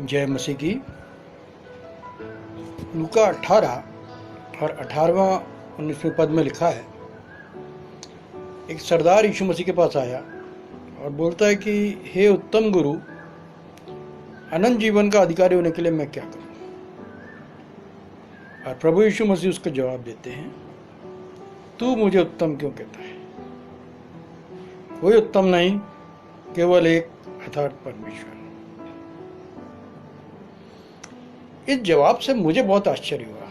जय मसीह की। लूका 18 और 18वां-19वें पद में लिखा है, एक सरदार यीशु मसीह के पास आया और बोलता है कि हे उत्तम गुरु, अनंत जीवन का अधिकारी होने के लिए मैं क्या करूं? और प्रभु यीशु मसीह उसको जवाब देते हैं, तू मुझे उत्तम क्यों कहता है? कोई उत्तम नहीं, केवल एक अर्थात परमेश्वर। इस जवाब से मुझे बहुत आश्चर्य हुआ,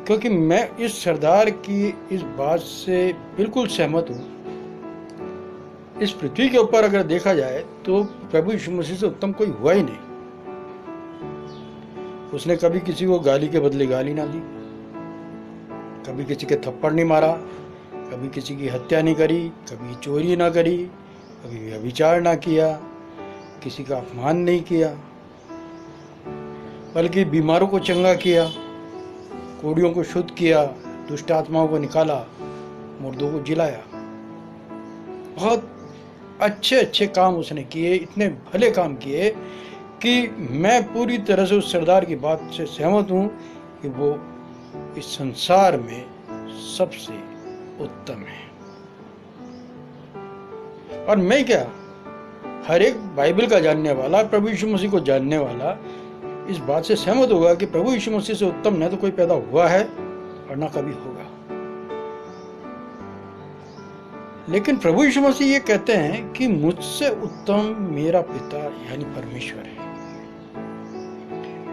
क्योंकि मैं इस सरदार की इस बात से बिल्कुल सहमत हूं। इस पृथ्वी के ऊपर अगर देखा जाए तो प्रभु यीशु मसीह से उत्तम कोई हुआ ही नहीं। उसने कभी किसी को गाली के बदले गाली ना दी, कभी किसी के थप्पड़ नहीं मारा, कभी किसी की हत्या नहीं करी, कभी चोरी ना करी, कभी व्यभिचार ना किया, किसी का अपमान नहीं किया, बल्कि बीमारों को चंगा किया, कोढ़ियों को शुद्ध किया, दुष्ट आत्माओं को निकाला, मुर्दों को जिलाया। बहुत अच्छे अच्छे काम उसने किए, इतने भले काम किए कि मैं पूरी तरह से उस सरदार की बात से सहमत हूं कि वो इस संसार में सबसे उत्तम है। और मैं क्या, हर एक बाइबल का जानने वाला, प्रभु यीशु मसीह को जानने वाला इस बात से सहमत होगा कि प्रभु यीशु मसीह से उत्तम न तो कोई पैदा हुआ है और न कभी होगा। लेकिन प्रभु यीशु मसीह ये कहते हैं कि मुझसे उत्तम मेरा पिता यानी परमेश्वर है।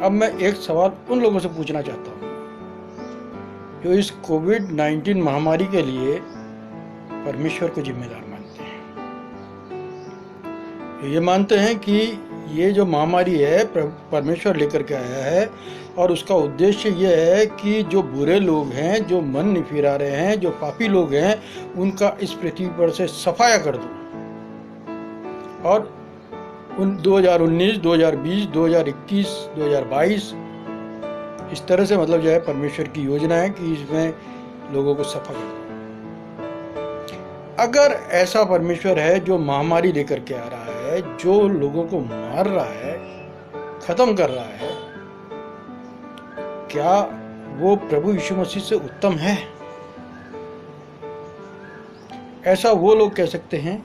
अब मैं एक सवाल उन लोगों से पूछना चाहता हूं जो इस कोविड-19 महामारी के लिए परमेश्वर को जिम्मेदार मानते हैं, जो ये मानते हैं कि ये जो महामारी है परमेश्वर लेकर के आया है और उसका उद्देश्य ये है कि जो बुरे लोग हैं, जो मन नहीं फिरा रहे हैं, जो पापी लोग हैं, उनका इस पृथ्वी पर से सफाया कर दो। और उन 2019, 2020, 2021, 2022 इस तरह से मतलब जो है परमेश्वर की योजना है कि इसमें लोगों को सफा कर दो। अगर ऐसा परमेश्वर है जो महामारी लेकर के आ रहा है, जो लोगों को मार रहा है, खत्म कर रहा है, क्या वो प्रभु यीशु मसीह से उत्तम है? ऐसा वो लोग कह सकते हैं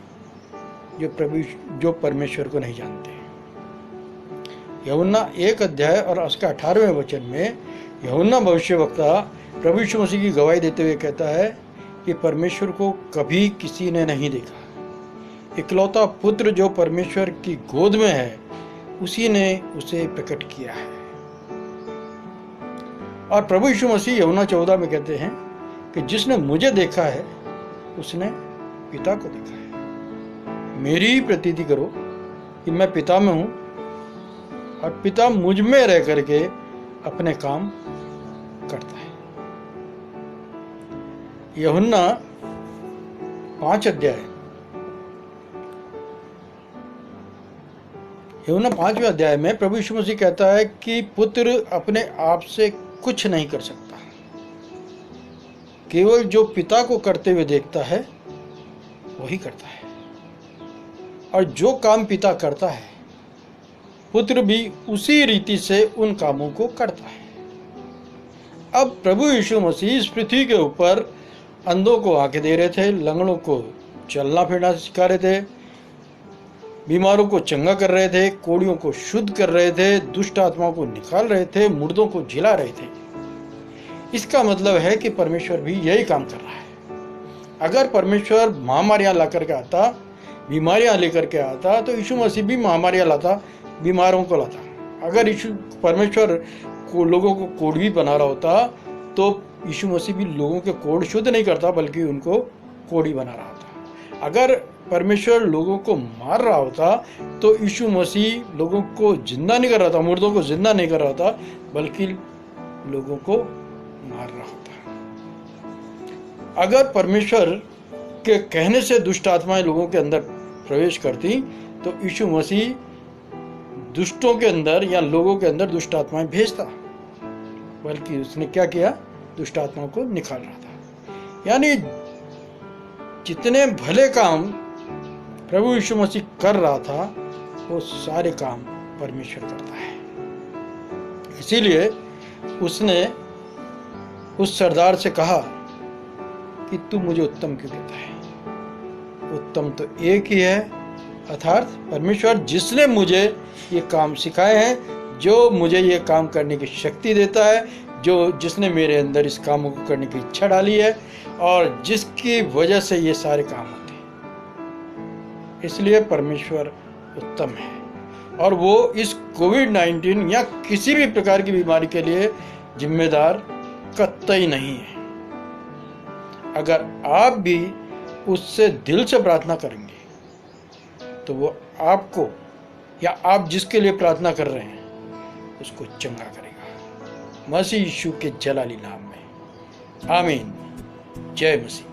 जो परमेश्वर को नहीं जानते। यूहन्ना 1 अध्याय और उसके 18वें वचन में यूहन्ना भविष्यवक्ता प्रभु यीशु मसीह की गवाही देते हुए कहता है कि परमेश्वर को कभी किसी ने नहीं देखा। इकलौता पुत्र जो परमेश्वर की गोद में है, उसी ने उसे प्रकट किया है। और प्रभु यीशु मसीह यूहन्ना 14 में कहते हैं कि जिसने मुझे देखा है उसने पिता को देखा है। मेरी प्रतीति करो कि मैं पिता में हूं और पिता मुझ में रह करके अपने काम करता है। यूहन्ना 5 अध्याय, यूहन्ना 5वें अध्याय में प्रभु यीशु मसीह कहता है कि पुत्र अपने आप से कुछ नहीं कर सकता, केवल जो पिता को करते हुए देखता है वही करता है। और जो काम पिता करता है पुत्र भी उसी रीति से उन कामों को करता है। अब प्रभु यीशु मसीह इस पृथ्वी के ऊपर अंधों को आंखें दे रहे थे, लंगड़ों को चलना फिरना सिखा रहे थे, बीमारों को चंगा कर रहे थे, कोढ़ियों को शुद्ध कर रहे थे, दुष्ट आत्माओं को निकाल रहे थे, मुर्दों को जिला रहे थे। इसका मतलब है कि परमेश्वर भी यही काम कर रहा है। अगर परमेश्वर महामारियां ला करके आता, बीमारियां लेकर के आता, तो यीशु मसीह भी महामारियां लाता, बीमारों को लाता। अगर परमेश्वर को लोगों को कोढ़ी बना रहा होता तो यीशु मसीह भी लोगों के कोढ़ शुद्ध नहीं करता, बल्कि उनको कोढ़ी बना रहा होता। अगर परमेश्वर लोगों को मार रहा होता तो यीशु मसीह लोगों को जिंदा नहीं कर रहा था, मुर्दों को जिंदा नहीं कर रहा था, बल्कि लोगों को मार रहा होता। अगर परमेश्वर के कहने से दुष्ट आत्माएं लोगों के अंदर प्रवेश करती तो यीशु मसीह दुष्टों के अंदर या लोगों के अंदर दुष्ट आत्माएं भेजता, बल्कि उसने क्या किया, दुष्ट आत्माओं को निकाल रहा था। यानी जितने भले काम प्रभु यीशु मसीह कर रहा था वो सारे काम परमेश्वर करता है। इसीलिए उसने उस सरदार से कहा कि तू मुझे उत्तम क्यों कहता है? उत्तम तो एक ही है, अर्थात परमेश्वर, जिसने मुझे ये काम सिखाए हैं, जो मुझे ये काम करने की शक्ति देता है, जिसने मेरे अंदर इस कामों को करने की इच्छा डाली है और जिसकी वजह से ये सारे काम होते हैं। इसलिए परमेश्वर उत्तम है और वो इस कोविड-19 या किसी भी प्रकार की बीमारी के लिए जिम्मेदार कतई नहीं है। अगर आप भी उससे दिल से प्रार्थना करेंगे तो वो आपको या आप जिसके लिए प्रार्थना कर रहे हैं उसको चंगा करेगा, मसीह यीशु के जलाली नाम में। आमीन। जय मसीह।